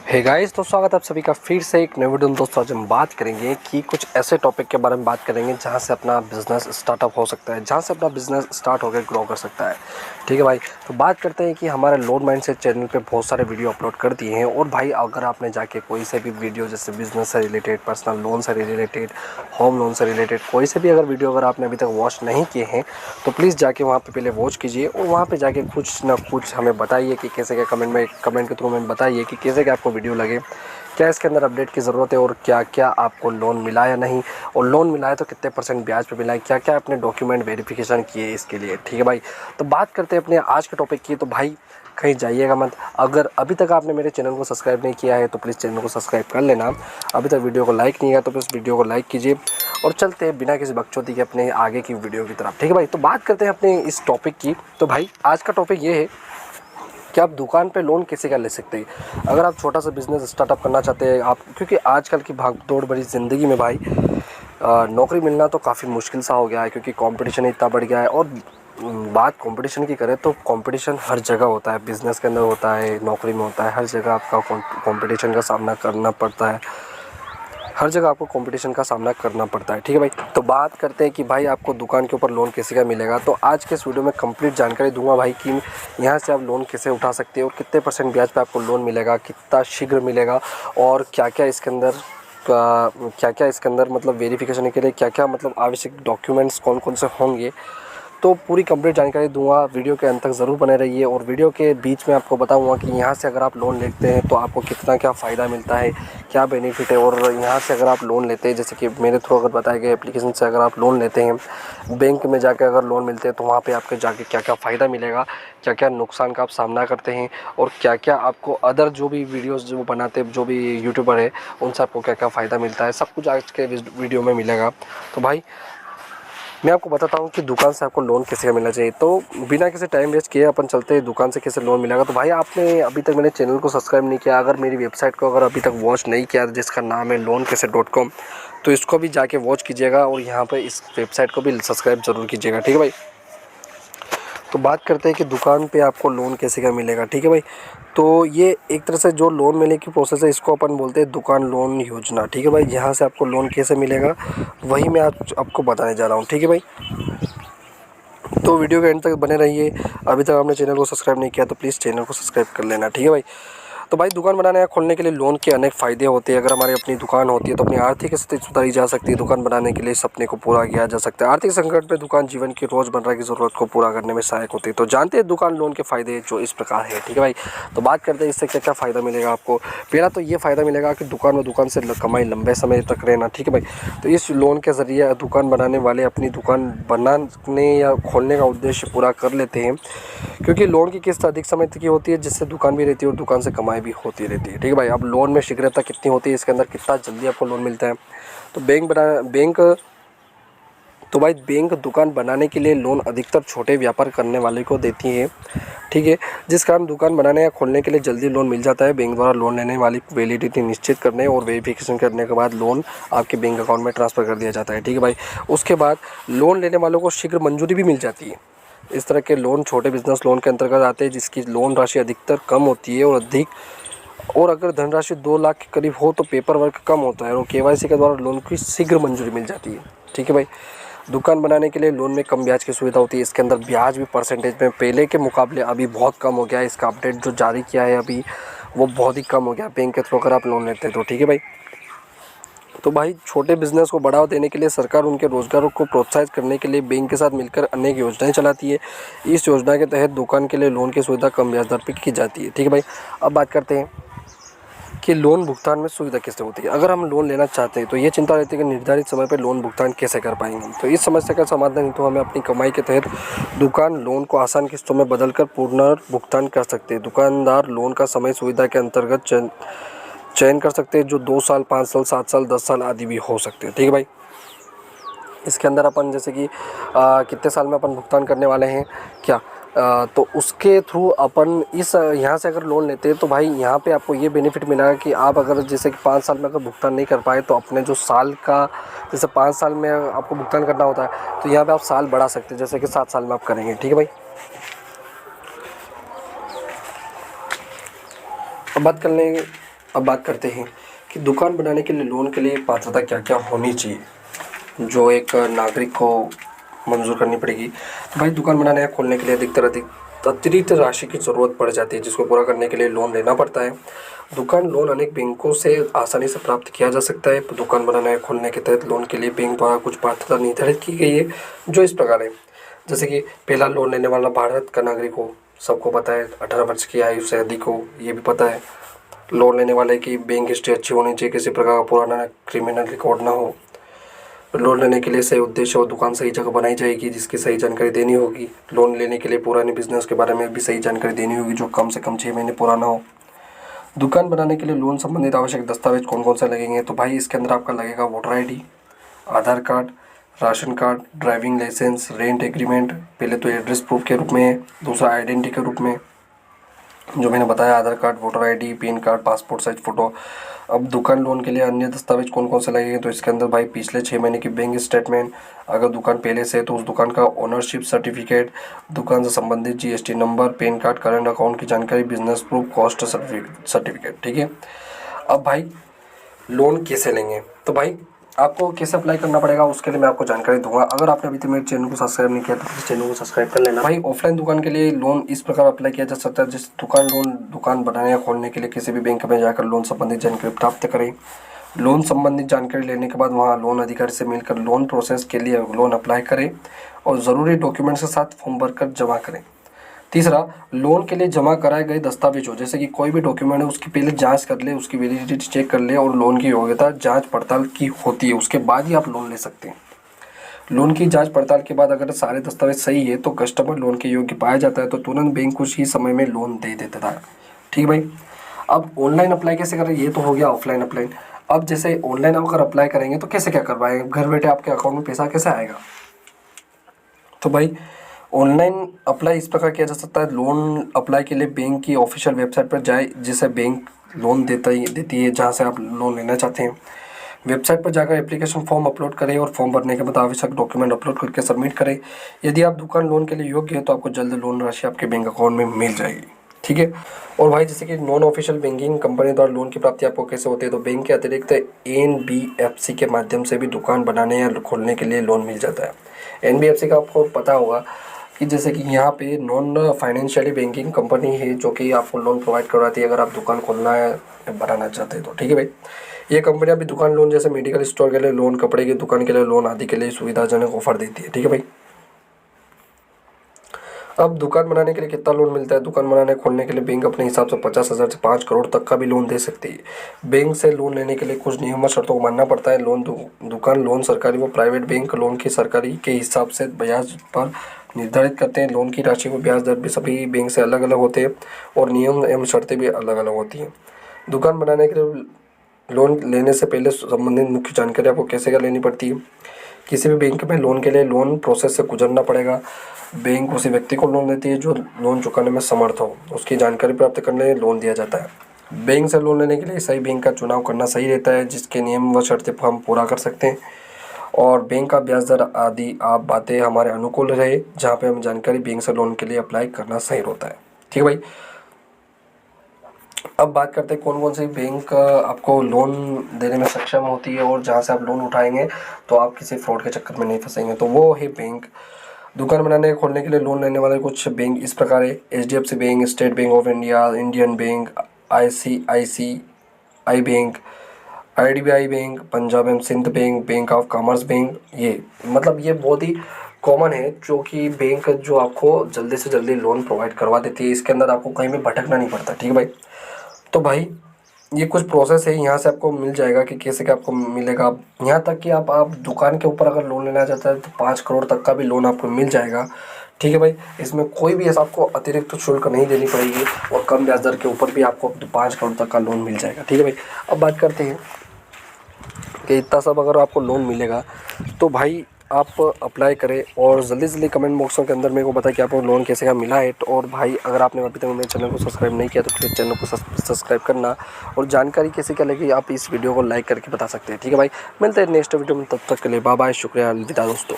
Hey guys, तो स्वागत है आप सभी का फिर से एक नए वीडियो में। दोस्तों आज हम बात करेंगे कि कुछ ऐसे टॉपिक के बारे में बात करेंगे जहां से अपना बिजनेस स्टार्टअप हो सकता है, जहां से अपना बिजनेस स्टार्ट होकर ग्रो कर सकता है। ठीक है भाई, तो बात करते हैं कि हमारे लोन माइंडसेट चैनल पे बहुत सारे वीडियो अपलोड कर दिए हैं। और भाई अगर आपने जाके कोई से भी वीडियो जैसे बिजनेस से रिलेटेड, पर्सनल लोन से रिलेटेड, होम लोन से रिलेटेड कोई से भी अगर वीडियो अगर आपने अभी तक वॉच नहीं किए हैं तो प्लीज़ जाके वहाँ पे पहले वॉच कीजिए और वहाँ पे जाके कुछ ना कुछ हमें बताइए कि कैसे क्या कमेंट के थ्रू हमें बताइए कि कैसे क्या आपको वीडियो लगे, क्या इसके अंदर अपडेट की ज़रूरत है और क्या क्या आपको लोन मिला या नहीं, और लोन मिला है तो कितने % ब्याज पे मिला है, क्या क्या अपने डॉक्यूमेंट वेरिफिकेशन किए इसके लिए। ठीक है भाई, तो बात करते हैं अपने आज के टॉपिक की। तो भाई कहीं जाइएगा मत। अगर अभी तक आपने मेरे चैनल को सब्सक्राइब नहीं किया है तो प्लीज़ चैनल को सब्सक्राइब कर लेना। अभी तक वीडियो को लाइक नहीं किया तो प्लीज़ वीडियो को लाइक कीजिए और चलते हैं बिना किसी बकचोदी के अपने आगे की वीडियो की तरफ। ठीक है भाई, तो बात करते हैं अपने इस टॉपिक की। तो भाई आज का टॉपिक ये है कि आप दुकान पे लोन कैसे क्या ले सकते हैं। अगर आप छोटा सा बिजनेस स्टार्टअप करना चाहते हैं आप, क्योंकि आजकल की भाग दौड़ भरी ज़िंदगी में भाई नौकरी मिलना तो काफ़ी मुश्किल सा हो गया है, क्योंकि कंपटीशन इतना बढ़ गया है। और बात कंपटीशन की करें तो कंपटीशन हर जगह होता है, बिज़नेस के अंदर होता है, नौकरी में होता है, हर जगह आपका कंपटीशन का सामना करना पड़ता है। हर जगह आपको कंपटीशन का सामना करना पड़ता है। ठीक है भाई, तो बात करते हैं कि भाई आपको दुकान के ऊपर लोन कैसे का मिलेगा। तो आज के इस वीडियो में कंप्लीट जानकारी दूंगा भाई कि यहाँ से आप लोन कैसे उठा सकते हो, कितने % ब्याज पे आपको लोन मिलेगा, कितना शीघ्र मिलेगा, और क्या क्या इसके अंदर मतलब वेरिफिकेशन के लिए क्या क्या मतलब आवश्यक डॉक्यूमेंट्स कौन कौन से होंगे। तो पूरी कंप्लीट जानकारी दूंगा, वीडियो के अंत तक ज़रूर बने रहिए। और वीडियो के बीच में आपको बताऊंगा कि यहाँ से अगर आप लोन लेते हैं तो आपको कितना क्या फ़ायदा मिलता है, क्या बेनिफिट है। और यहाँ से अगर आप लोन लेते हैं, जैसे कि मेरे थ्रू अगर बताए गए एप्लीकेशन से अगर आप लोन लेते हैं, बैंक में जाकर अगर लोन मिलते हैं तो वहाँ पर आपके जाके क्या क्या फ़ायदा मिलेगा, क्या क्या नुकसान का आप सामना करते हैं, और क्या क्या आपको अदर जो भी वीडियोज़ जो बनाते जो भी यूट्यूबर है उनसे आपको क्या क्या फ़ायदा मिलता है, सब कुछ आज के वीडियो में मिलेगा। तो भाई मैं आपको बताता हूँ कि दुकान से आपको लोन कैसे मिलना चाहिए। तो बिना किसी टाइम वेस्ट किए अपन चलते हैं दुकान से कैसे लोन मिलेगा। तो भाई आपने अभी तक मेरे चैनल को सब्सक्राइब नहीं किया, अगर मेरी वेबसाइट को अगर अभी तक वॉच नहीं किया जिसका नाम है loankaise.com, तो इसको भी जाके वॉच कीजिएगा और यहाँ पर इस वेबसाइट को भी सब्सक्राइब जरूर कीजिएगा। ठीक है भाई, तो बात करते हैं कि दुकान पे आपको लोन कैसे का मिलेगा। ठीक है भाई, तो ये एक तरह से जो लोन मिलने की प्रोसेस है इसको अपन बोलते हैं दुकान लोन योजना। ठीक है भाई, यहाँ से आपको लोन कैसे मिलेगा वही मैं आज आपको बताने जा रहा हूँ। ठीक है भाई, तो वीडियो के एंड तक बने रहिए। अभी तक आपने चैनल को सब्सक्राइब नहीं किया तो प्लीज़ चैनल को सब्सक्राइब कर लेना। ठीक है भाई, तो भाई दुकान बनाने या खोलने के लिए लोन के अनेक फ़ायदे होते हैं। अगर हमारी अपनी दुकान होती है तो अपनी आर्थिक स्थिति सुधारी जा सकती है, दुकान बनाने के लिए सपने को पूरा किया जा सकता है। आर्थिक संकट में दुकान जीवन की रोज़मर्रा की ज़रूरत को पूरा करने में सहायक होती है। तो जानते हैं दुकान लोन के फ़ायदे जो इस प्रकार है। ठीक है भाई, तो बात करते हैं इससे क्या क्या फ़ायदा मिलेगा आपको। पहला तो ये फ़ायदा मिलेगा कि दुकान से कमाई लंबे समय तक रहना। ठीक है भाई, तो इस लोन के ज़रिए दुकान बनाने वाले अपनी दुकान बनाने या खोलने का उद्देश्य पूरा कर लेते हैं, क्योंकि लोन की किस्त अधिक समय तक की होती है जिससे दुकान भी रहती है और दुकान से कमाई भी होती रहती है। ठीक है भाई, अब लोन में शीघ्रता कितनी होती है, इसके अंदर कितना जल्दी आपको लोन मिलता है। तो बैंक दुकान बनाने के लिए लोन अधिकतर छोटे व्यापार करने वाले को देती है। ठीक है, जिस कारण दुकान बनाने या खोलने के लिए जल्दी लोन मिल जाता है। बैंक द्वारा लोन लेने वाली वैलिडिटी निश्चित करने और वेरिफिकेशन करने के बाद लोन आपके बैंक अकाउंट में ट्रांसफ़र कर दिया जाता है। ठीक है भाई, उसके बाद लोन लेने वालों को शीघ्र मंजूरी भी मिल जाती है। इस तरह के लोन छोटे बिजनेस लोन के अंतर्गत आते हैं जिसकी लोन राशि अधिकतर कम होती है और अगर धनराशि 2 लाख के करीब हो तो पेपर वर्क कम होता है और केवाईसी के द्वारा लोन की शीघ्र मंजूरी मिल जाती है। ठीक है भाई, दुकान बनाने के लिए लोन में कम ब्याज की सुविधा होती है। इसके अंदर ब्याज भी परसेंटेज में पहले के मुकाबले अभी बहुत कम हो गया है। इसका अपडेट जो जारी किया है अभी वो बहुत ही कम हो गया बैंक के थ्रू अगर आप लोन लेते हैं तो। ठीक है भाई, तो भाई छोटे बिजनेस को बढ़ावा देने के लिए सरकार उनके रोजगार को प्रोत्साहित करने के लिए बैंक के साथ मिलकर अनेक योजनाएं चलाती है। इस योजना के तहत दुकान के लिए लोन की सुविधा कम ब्याज दर पर की जाती है। ठीक है भाई, अब बात करते हैं कि लोन भुगतान में सुविधा कैसे होती है। अगर हम लोन लेना चाहते हैं तो ये चिंता रहती है कि निर्धारित समय पर लोन भुगतान कैसे कर पाएंगे। तो इस समस्या का समाधान हेतु हमें अपनी कमाई के तहत दुकान लोन को आसान किस्तों में बदलकर पुनर्भुगतान कर सकते हैं। दुकानदार लोन का समय सुविधा के अंतर्गत चयन कर सकते हैं, जो 2 साल, 5 साल, 7 साल, 10 साल आदि भी हो सकते हैं। ठीक है भाई, इसके अंदर अपन जैसे कि कितने साल में अपन भुगतान करने वाले हैं क्या, तो उसके थ्रू अपन इस यहाँ से अगर लोन लेते हैं तो भाई यहाँ पे आपको ये बेनिफिट मिलेगा कि आप अगर जैसे कि 5 साल में अगर भुगतान नहीं कर पाए तो अपने जो साल का, जैसे 5 साल में आपको भुगतान करना होता है तो यहाँ पे आप साल बढ़ा सकते हैं, जैसे कि 7 साल में आप करेंगे। ठीक है भाई, अब बात कर लेंगे अब बात करते हैं कि दुकान बनाने के लिए लोन के लिए पात्रता क्या क्या होनी चाहिए, जो एक नागरिक को मंजूर करनी पड़ेगी। तो भाई दुकान बनाने या खोलने के लिए अधिक अतिरिक्त राशि की ज़रूरत पड़ जाती है, जिसको पूरा करने के लिए लोन लेना पड़ता है। दुकान लोन अनेक बैंकों से आसानी से प्राप्त किया जा सकता है। दुकान बनाने या खोलने के तहत लोन के लिए बैंक द्वारा कुछ पात्रता निर्धारित की गई है, जो इस प्रकार है। जैसे कि पहला, लोन लेने वाला भारत का नागरिक हो, सबको पता है। 18 वर्ष की आयु से अधिक हो, ये भी पता है। लोन लेने वाले की बैंक हिस्ट्री अच्छी होनी चाहिए, किसी प्रकार का पुराना क्रिमिनल रिकॉर्ड ना हो। लोन लेने के लिए सही उद्देश्य और दुकान सही जगह बनाई जाएगी, जिसकी सही जानकारी देनी होगी। लोन लेने के लिए पुराने बिजनेस के बारे में भी सही जानकारी देनी होगी, जो कम से कम 6 महीने पुराना हो। दुकान बनाने के लिए लोन संबंधित आवश्यक दस्तावेज कौन कौन से लगेंगे, तो भाई इसके अंदर आपका लगेगा voter ID, Aadhaar card, ration card, driving licence, rent agreement. पहले तो एड्रेस प्रूफ के रूप में है, दूसरा आइडेंटिटी के रूप में, जो मैंने बताया, Aadhaar card, voter ID, PAN card, passport size photo. अब दुकान लोन के लिए अन्य दस्तावेज कौन कौन से लगेंगे, तो इसके अंदर भाई पिछले 6 महीने की बैंक स्टेटमेंट, अगर दुकान पहले से है तो उस दुकान का ओनरशिप सर्टिफिकेट, दुकान से संबंधित GST number, pan card, current account की जानकारी, बिजनेस प्रूफ, कॉस्ट सर्टिफिकेट। ठीक है। अब भाई लोन कैसे लेंगे, तो भाई आपको कैसे अप्लाई करना पड़ेगा, उसके लिए मैं आपको जानकारी दूंगा। अगर आपने अभी तक मेरे चैनल को सब्सक्राइब नहीं किया तो प्लीज़ चैनल को सब्सक्राइब कर लेना। भाई ऑफलाइन दुकान के लिए लोन इस प्रकार अप्लाई किया जा सकता है, जैसे दुकान बनाने या खोलने के लिए किसी भी बैंक में जाकर लोन संबंधित जानकारी प्राप्त करें। लोन संबंधित जानकारी लेने के बाद वहाँ लोन अधिकारी से मिलकर लोन प्रोसेस के लिए लोन अप्लाई करें और ज़रूरी डॉक्यूमेंट्स के साथ फॉर्म भरकर जमा करें। तीसरा, लोन के लिए जमा कराए गए दस्तावेज हो, जैसे कि कोई भी डॉक्यूमेंट है उसकी पहले जांच कर ले, उसकी वैलिडिटी चेक कर ले और लोन की योग्यता जांच पड़ताल की होती है, उसके बाद ही आप लोन ले सकते हैं। लोन की जांच पड़ताल के बाद अगर सारे दस्तावेज सही है तो कस्टमर लोन के योग्य पाया जाता है, तो तुरंत बैंक कुछ ही समय में लोन दे देता था। ठीक है भाई। अब ऑनलाइन अप्लाई कैसे करें, ये तो हो गया ऑफलाइन अप्लाई। अब जैसे ऑनलाइन अगर अप्लाई करेंगे तो कैसे क्या करवाएंगे, घर बैठे आपके अकाउंट में पैसा कैसे आएगा, तो भाई ऑनलाइन अप्लाई इस प्रकार किया जा सकता है। लोन अप्लाई के लिए बैंक की ऑफिशियल वेबसाइट पर जाए, जिसे बैंक लोन देती है, जहां से आप लोन लेना चाहते हैं। वेबसाइट पर जाकर एप्लीकेशन फॉर्म अपलोड करें और फॉर्म भरने के बाद आवश्यक डॉक्यूमेंट अपलोड करके सबमिट करें। यदि आप दुकान लोन के लिए योग्य है तो आपको जल्द लोन राशि आपके बैंक अकाउंट में मिल जाएगी। ठीक है। और भाई जैसे कि नॉन ऑफिशियल बैंकिंग कंपनी द्वारा लोन की प्राप्ति आपको कैसे होती है, तो बैंक के अतिरिक्त NBFC के माध्यम से भी दुकान बनाने या खोलने के लिए लोन मिल जाता है। NBFC का आपको पता होगा कि जैसे कि यहाँ पे नॉन फाइनेंशियली बैंकिंग कंपनी है, जो कि आपको लोन प्रोवाइड करवाती है अगर आप दुकान खोलना है बनाना चाहते हैं तो। ठीक है भाई। ये कंपनियाँ भी दुकान लोन जैसे मेडिकल स्टोर के लिए लोन, कपड़े की दुकान के लिए लोन आदि के लिए सुविधाजनक ऑफर देती है। ठीक है भाई। अब दुकान बनाने के लिए कितना लोन मिलता है, दुकान बनाने खोलने के लिए बैंक अपने हिसाब से 50,000 से 5 करोड़ तक का भी लोन दे सकती है। बैंक से लोन लेने के लिए कुछ नियम और शर्तों को मानना पड़ता है। दुकान लोन सरकारी व प्राइवेट बैंक लोन की सरकारी के हिसाब से ब्याज पर निर्धारित करते हैं। लोन की राशि व ब्याज दर भी सभी बैंक से अलग अलग होते हैं और नियम एवं शर्तें भी अलग अलग होती हैं। दुकान बनाने के लिए लोन लेने से पहले संबंधित मुख्य जानकारी आपको कैसे क्या लेनी पड़ती है। किसी भी बैंक में लोन के लिए लोन प्रोसेस से गुजरना पड़ेगा। बैंक उसी व्यक्ति को लोन देती है जो लोन चुकाने में समर्थ हो, उसकी जानकारी प्राप्त करने लोन दिया जाता है। बैंक से लोन लेने के लिए सही बैंक का चुनाव करना सही रहता है, जिसके नियम व शर्तें हम पूरा कर सकते हैं और बैंक का ब्याज दर आदि आप बातें हमारे अनुकूल रहे, जहाँ पे हम जानकारी बैंक से लोन के लिए अप्लाई करना सही होता है। ठीक है भाई। अब बात करते हैं कौन कौन सी बैंक आपको लोन देने में सक्षम होती है और जहाँ से आप लोन उठाएंगे तो आप किसी फ्रॉड के चक्कर में नहीं फंसेंगे। तो वो है बैंक। दुकान बनाने खोलने के लिए लोन लेने वाले कुछ बैंक इस प्रकार है: HDFC bank, state bank of India, Indian bank, ICICI bank, IDBI bank, Punjab and Sind bank, bank of commerce bank. ये मतलब ये बहुत ही कॉमन है, जो कि बैंक जो आपको जल्दी से जल्दी लोन प्रोवाइड करवा देती है। इसके अंदर आपको कहीं भी भटकना नहीं पड़ता। ठीक है भाई। तो भाई ये कुछ प्रोसेस है, यहाँ से आपको मिल जाएगा कि कैसे क्या आपको मिलेगा। यहाँ तक कि आप दुकान के ऊपर अगर लोन लेना चाहते हैं तो 5 करोड़ तक का भी लोन आपको मिल जाएगा। ठीक है भाई। इसमें कोई भी ऐसा आपको अतिरिक्त शुल्क नहीं देनी पड़ेगी और कम ब्याज दर के ऊपर भी आपको 5 करोड़ तक का लोन मिल जाएगा। ठीक है भाई। अब बात करते हैं कि इतना सब अगर आपको लोन मिलेगा तो भाई आप अप्लाई करें और जल्दी से जल्दी कमेंट बॉक्सों के अंदर मेरे को बताएं कि आपको लोन कैसे का मिला है। और भाई अगर आपने अभी तक मेरे चैनल को सब्सक्राइब नहीं किया तो प्लीज़ चैनल को सब्सक्राइब करना और जानकारी कैसे क्या लगी आप इस वीडियो को लाइक करके बता सकते हैं। ठीक है भाई। मिलते हैं नेक्स्ट वीडियो में, तब तक के लिए बाय बाय, शुक्रिया, अलविदा दोस्तों।